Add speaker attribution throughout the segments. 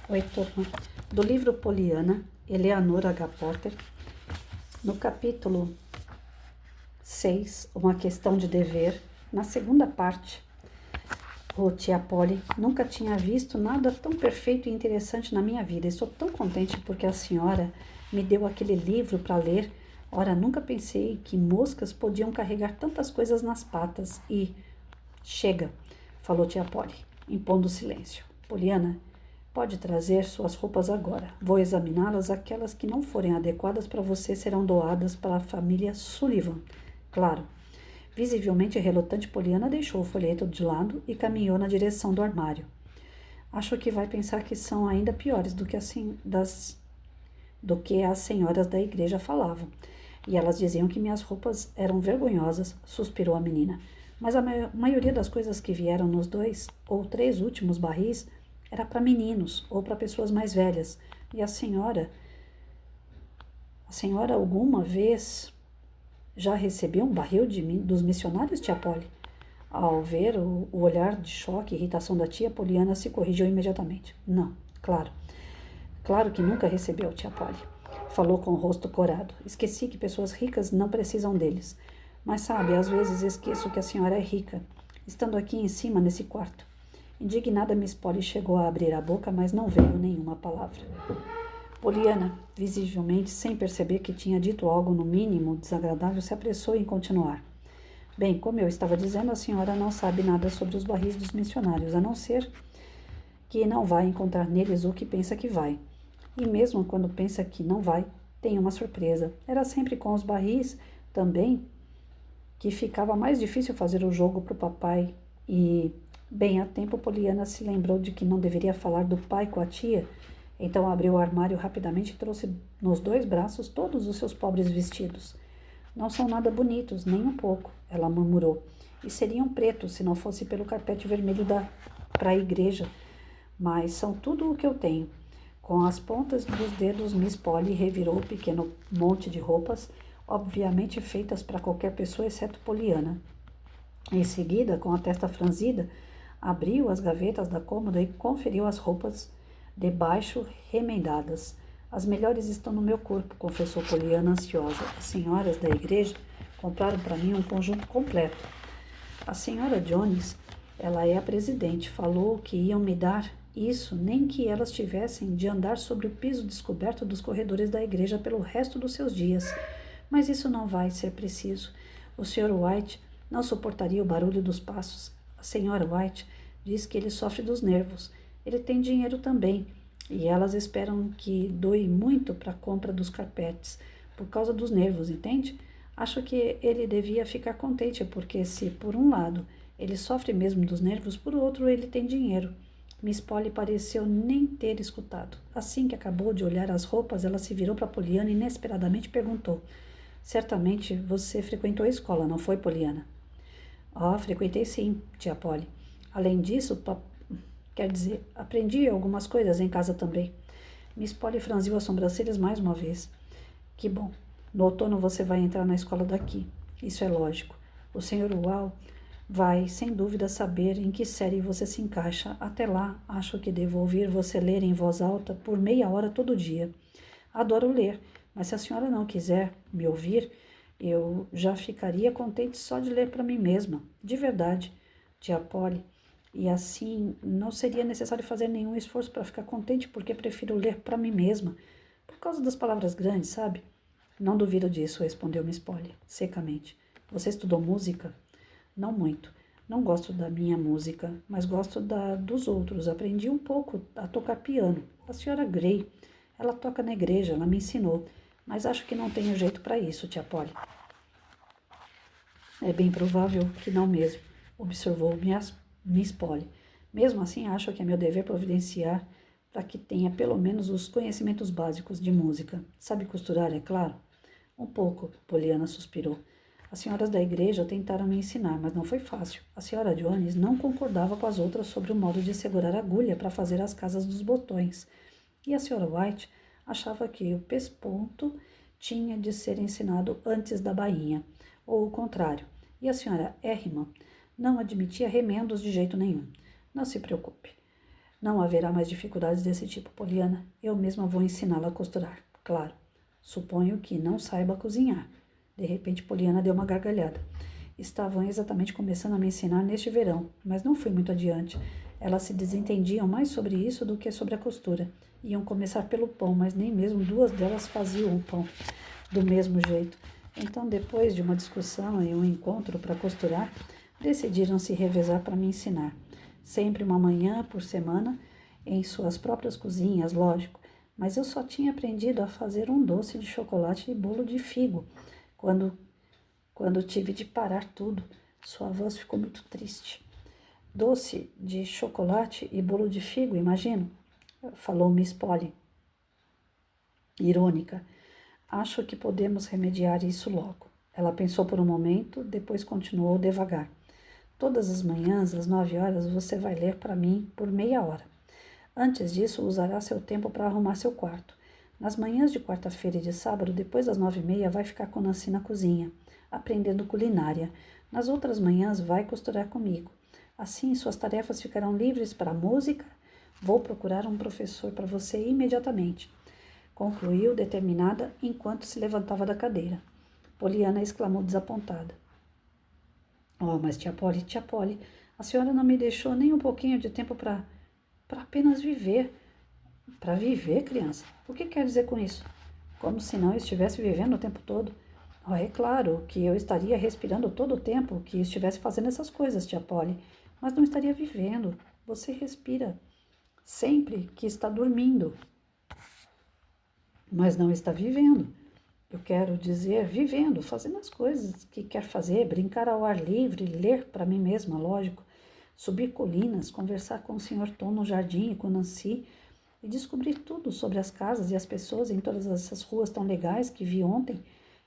Speaker 1: Oi, turma. Do livro Poliana, Eleanor H. Porter, no capítulo 6, Uma Questão de Dever, na segunda parte, o tia Polly nunca tinha visto nada tão perfeito e interessante na minha vida. Estou tão contente porque a senhora me deu aquele livro para ler. Ora, nunca pensei que moscas podiam carregar tantas coisas nas patas e... Chega, falou tia Polly, impondo silêncio. Poliana, pode trazer suas roupas agora. Vou examiná-las. Aquelas que não forem adequadas para você serão doadas para a família Sullivan. Claro. Visivelmente relutante, Poliana deixou o folheto de lado e caminhou na direção do armário. Acho que vai pensar que são ainda piores do que as senhoras da igreja falavam. E elas diziam que minhas roupas eram vergonhosas, suspirou a menina. Mas a maioria das coisas que vieram nos 2 ou 3 últimos barris era para meninos ou para pessoas mais velhas. E a senhora alguma vez já recebeu um barril dos missionários, tia Polly? Ao ver o olhar de choque e irritação da tia, Poliana se corrigiu imediatamente. Não, claro que nunca recebeu, tia Polly. Falou com o rosto corado. Esqueci que pessoas ricas não precisam deles. Mas sabe, às vezes esqueço que a senhora é rica, estando aqui em cima nesse quarto. Indignada, Miss Polly chegou a abrir a boca, mas não veio nenhuma palavra. Poliana, visivelmente sem perceber que tinha dito algo no mínimo desagradável, se apressou em continuar. Bem, como eu estava dizendo, a senhora não sabe nada sobre os barris dos missionários, a não ser que não vai encontrar neles o que pensa que vai. E mesmo quando pensa que não vai, tem uma surpresa. Era sempre com os barris também que ficava mais difícil fazer o jogo para o papai. E, bem a tempo, Poliana se lembrou de que não deveria falar do pai com a tia. Então abriu o armário rapidamente e trouxe nos 2 braços todos os seus pobres vestidos. Não são nada bonitos, nem um pouco, ela murmurou. E seriam pretos se não fosse pelo carpete vermelho para a igreja. Mas são tudo o que eu tenho. Com as pontas dos dedos, Miss Polly revirou o pequeno monte de roupas, obviamente feitas para qualquer pessoa, exceto Poliana. Em seguida, com a testa franzida, abriu as gavetas da cômoda e conferiu as roupas de baixo remendadas. As melhores estão no meu corpo, confessou Poliana ansiosa. As senhoras da igreja compraram para mim um conjunto completo. A senhora Jones, ela é a presidente, falou que iam me dar isso, nem que elas tivessem de andar sobre o piso descoberto dos corredores da igreja pelo resto dos seus dias. Mas isso não vai ser preciso. O Sr. White não suportaria o barulho dos passos. A senhora White diz que ele sofre dos nervos. Ele tem dinheiro também, e elas esperam que doe muito para a compra dos carpetes, por causa dos nervos, entende? Acho que ele devia ficar contente, porque se, por um lado, ele sofre mesmo dos nervos, por outro, ele tem dinheiro. Miss Polly pareceu nem ter escutado. Assim que acabou de olhar as roupas, ela se virou para Poliana e inesperadamente perguntou: Certamente você frequentou a escola, não foi, Poliana? Frequentei sim, tia Polly. Além disso, quer dizer, aprendi algumas coisas em casa também. Miss Polly franziu as sobrancelhas mais uma vez. Que bom. No outono você vai entrar na escola daqui. Isso é lógico. O Sr. Wall vai, sem dúvida, saber em que série você se encaixa. Até lá, acho que devo ouvir você ler em voz alta por meia hora todo dia. Adoro ler, mas se a senhora não quiser me ouvir, eu já ficaria contente só de ler para mim mesma. De verdade, tia Polly. E assim, não seria necessário fazer nenhum esforço para ficar contente, porque prefiro ler para mim mesma. Por causa das palavras grandes, sabe? Não duvido disso, respondeu Miss Polly, secamente. Você estudou música? Não muito. Não gosto da minha música, mas gosto dos outros. Aprendi um pouco a tocar piano. A senhora Gray, ela toca na igreja, ela me ensinou. Mas acho que não tenho jeito para isso, tia Polly. É bem provável que não mesmo, observou Miss Polly. Mesmo assim, acho que é meu dever providenciar para que tenha pelo menos os conhecimentos básicos de música. Sabe costurar, é claro? Um pouco, Poliana suspirou. As senhoras da igreja tentaram me ensinar, mas não foi fácil. A senhora Jones não concordava com as outras sobre o modo de segurar a agulha para fazer as casas dos botões. E a senhora White achava que o pesponto tinha de ser ensinado antes da bainha, ou o contrário. E a senhora Herriman não admitia remendos de jeito nenhum. Não se preocupe. Não haverá mais dificuldades desse tipo, Poliana. Eu mesma vou ensiná-la a costurar. Claro. Suponho que não saiba cozinhar. De repente, Poliana deu uma gargalhada. Estavam exatamente começando a me ensinar neste verão, mas não fui muito adiante. Elas se desentendiam mais sobre isso do que sobre a costura. Iam começar pelo pão, mas nem mesmo duas delas faziam o pão do mesmo jeito. Então, depois de uma discussão e um encontro para costurar, decidiram se revezar para me ensinar. Sempre uma manhã por semana, em suas próprias cozinhas, lógico, mas eu só tinha aprendido a fazer um doce de chocolate e bolo de figo. Quando tive de parar tudo, sua voz ficou muito triste. Doce de chocolate e bolo de figo, imagino, falou Miss Polly, irônica. Acho que podemos remediar isso logo. Ela pensou por um momento, depois continuou devagar. Todas as manhãs, às 9 horas, você vai ler para mim por meia hora. Antes disso, usará seu tempo para arrumar seu quarto. Nas manhãs de quarta-feira e de sábado, depois das 9h30, vai ficar com Nancy na cozinha, aprendendo culinária. Nas outras manhãs, vai costurar comigo. Assim, suas tarefas ficarão livres para a música. Vou procurar um professor para você imediatamente. Concluiu, determinada, enquanto se levantava da cadeira. Poliana exclamou desapontada. Oh, mas tia Polly, a senhora não me deixou nem um pouquinho de tempo para apenas viver. Para viver, criança? O que quer dizer com isso? Como se não estivesse vivendo o tempo todo. Oh, é claro que eu estaria respirando todo o tempo que estivesse fazendo essas coisas, tia Polly, mas não estaria vivendo. Você respira sempre que está dormindo, mas não está vivendo. Eu quero dizer, vivendo, fazendo as coisas que quer fazer, brincar ao ar livre, ler para mim mesma, lógico, subir colinas, conversar com o Sr. Tom no jardim e com Nancy e descobrir tudo sobre as casas e as pessoas em todas essas ruas tão legais que vi ontem.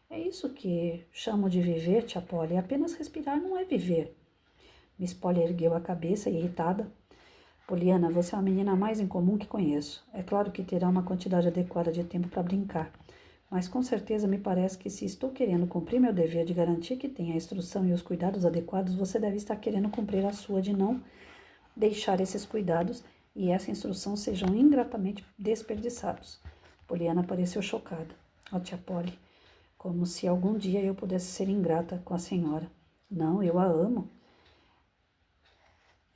Speaker 1: É isso que chamo de viver, tia Polly. Apenas respirar não é viver. Miss Polly ergueu a cabeça, irritada. Poliana, você é a menina mais incomum que conheço. É claro que terá uma quantidade adequada de tempo para brincar, mas com certeza me parece que se estou querendo cumprir meu dever de garantir que tenha a instrução e os cuidados adequados, você deve estar querendo cumprir a sua de não deixar esses cuidados e essa instrução sejam ingratamente desperdiçados. Poliana pareceu chocada. Oh, tia Polly, como se algum dia eu pudesse ser ingrata com a senhora. Não, eu a amo.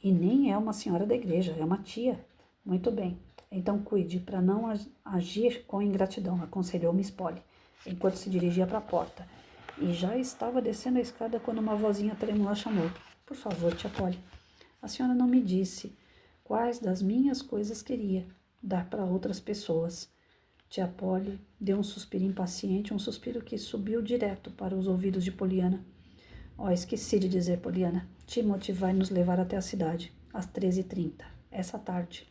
Speaker 1: E nem é uma senhora da igreja, é uma tia. Muito bem, então cuide para não agir com ingratidão, aconselhou Miss Polly, enquanto se dirigia para a porta. E já estava descendo a escada quando uma vozinha trêmula chamou. Por favor, tia Polly, a senhora não me disse quais das minhas coisas queria dar para outras pessoas. Tia Polly deu um suspiro impaciente, um suspiro que subiu direto para os ouvidos de Poliana. Oh, esqueci de dizer, Poliana. Timothy vai nos levar até a cidade, às 13h30, essa tarde.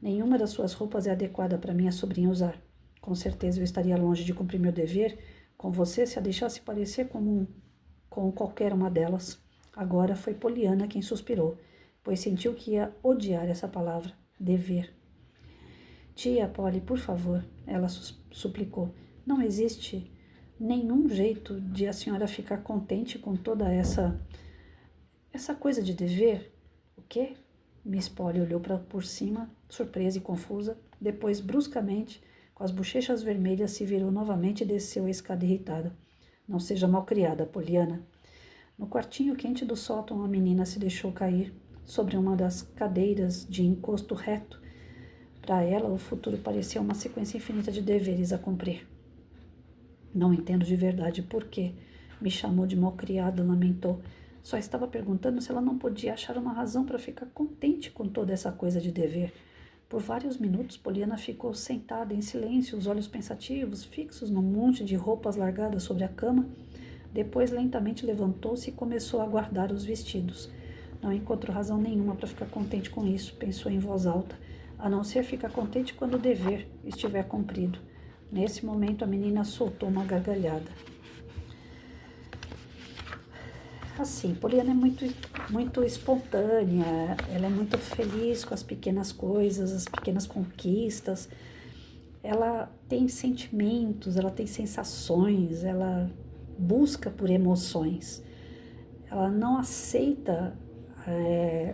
Speaker 1: Nenhuma das suas roupas é adequada para minha sobrinha usar. Com certeza eu estaria longe de cumprir meu dever com você se a deixasse parecer com qualquer uma delas. Agora foi Poliana quem suspirou, pois sentiu que ia odiar essa palavra, dever. Tia Polly, por favor, ela suplicou. Não existe nenhum jeito de a senhora ficar contente com toda essa coisa de dever. O quê? Miss Polly olhou por cima, surpresa e confusa. Depois, bruscamente, com as bochechas vermelhas, se virou novamente e desceu a escada irritada. Não seja malcriada, Poliana. No quartinho quente do sótão, a menina se deixou cair sobre uma das cadeiras de encosto reto. Para ela, o futuro parecia uma sequência infinita de deveres a cumprir. Não entendo de verdade por quê. Me chamou de malcriada, lamentou. Só estava perguntando se ela não podia achar uma razão para ficar contente com toda essa coisa de dever. Por vários minutos, Poliana ficou sentada em silêncio, os olhos pensativos, fixos num monte de roupas largadas sobre a cama. Depois, lentamente levantou-se e começou a guardar os vestidos. Não encontro razão nenhuma para ficar contente com isso, pensou em voz alta, a não ser ficar contente quando o dever estiver cumprido. Nesse momento, a menina soltou uma gargalhada. Assim, Poliana é muito espontânea, ela é muito feliz com as pequenas coisas, as pequenas conquistas. Ela tem sentimentos, ela tem sensações, ela busca por emoções. Ela não aceita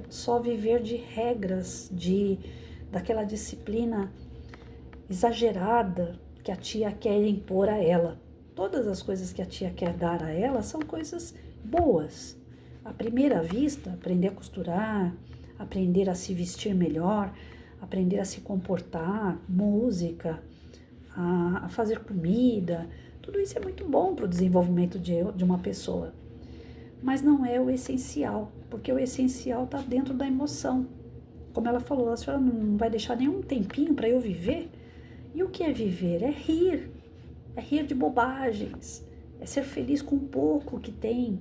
Speaker 1: só viver de regras, daquela disciplina exagerada que a tia quer impor a ela. Todas as coisas que a tia quer dar a ela são coisas boas. À primeira vista, aprender a costurar, aprender a se vestir melhor, aprender a se comportar, música, a fazer comida, tudo isso é muito bom para o desenvolvimento de uma pessoa. Mas não é o essencial, porque o essencial está dentro da emoção. Como ela falou, a senhora não vai deixar nenhum tempinho para eu viver? E o que é viver? É rir de bobagens, é ser feliz com o pouco que tem.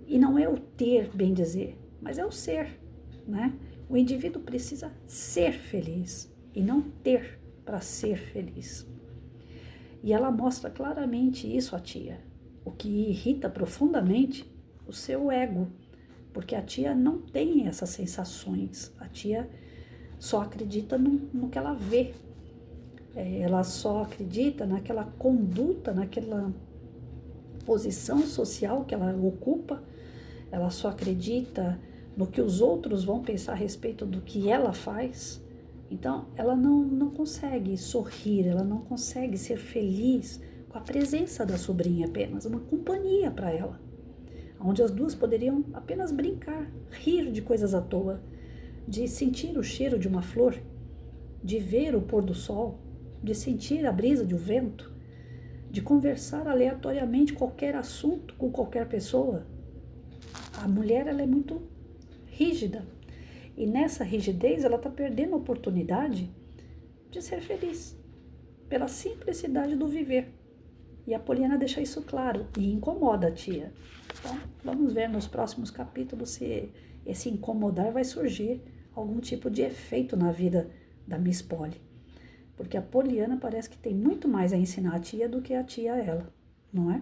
Speaker 1: E não é o ter, bem dizer, mas é o ser, né? O indivíduo precisa ser feliz e não ter para ser feliz. E ela mostra claramente isso à tia, o que irrita profundamente o seu ego, porque a tia não tem essas sensações, a tia só acredita no que ela vê, ela só acredita naquela conduta, naquela posição social que ela ocupa, ela só acredita no que os outros vão pensar a respeito do que ela faz. Então, ela não consegue sorrir, ela não consegue ser feliz com a presença da sobrinha apenas, uma companhia para ela, onde as duas poderiam apenas brincar, rir de coisas à toa, de sentir o cheiro de uma flor, de ver o pôr do sol, de sentir a brisa de um vento, de conversar aleatoriamente qualquer assunto com qualquer pessoa. A mulher, ela é muito rígida, e nessa rigidez ela está perdendo a oportunidade de ser feliz, pela simplicidade do viver. E a Poliana deixa isso claro e incomoda a tia. Então, vamos ver nos próximos capítulos se esse incomodar vai surgir algum tipo de efeito na vida da Miss Polly. Porque a Poliana parece que tem muito mais a ensinar a tia do que a tia a ela, não é?